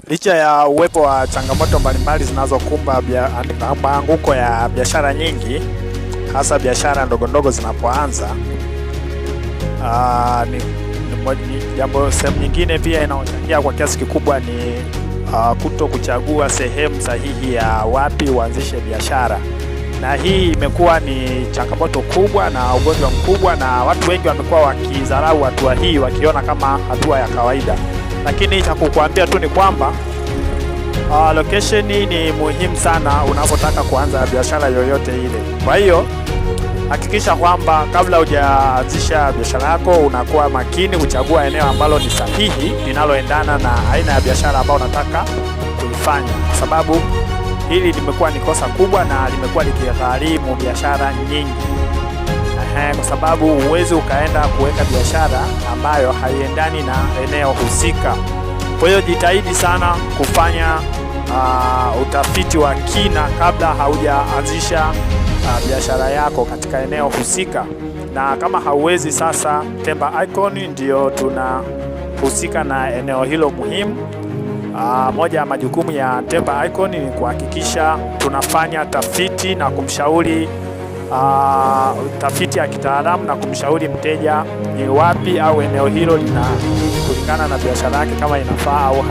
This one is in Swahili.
Licha ya uwepo wa changamoto mbalimbali zinazokumba maanguko ya biashara nyingi, hasa biashara ndogo ndogo zinapoanza, sehemu nyingine pia inaochangia kwa kiasi kikubwa ni kuto kuchagua sehemu sahihi ya wapi uanzishe biashara, na hii imekuwa ni changamoto kubwa na ugonjwa mkubwa, na watu wengi wamekuwa wakidharau hatua hii wakiona kama hatua ya kawaida. Lakini cha kukuambia tu ni kwamba location ni muhimu sana unapotaka kuanza biashara yoyote ile. Kwa hiyo hakikisha kwamba kabla hujaanzisha biashara yako unakuwa makini kuchagua eneo ambalo ni sahihi, linaloendana na aina ya biashara ambayo unataka kuifanya, kwa sababu hili limekuwa ni kosa kubwa na limekuwa likigharimu biashara nyingi. Kwa sababu huwezi ukaenda kuweka biashara ambayo haiendani na eneo husika. Kwa hiyo jitahidi sana kufanya utafiti wa kina kabla haujaanzisha biashara yako katika eneo husika. Na kama hauwezi, sasa Temba Icon ndio tunahusika na eneo hilo muhimu. Moja ya majukumu ya Temba Icon ni kuhakikisha tunafanya tafiti na kumshauri tafiti ya kitaalamu na kumshauri mteja ni wapi au eneo hilo lina kulingana na biashara yake kama inafaa au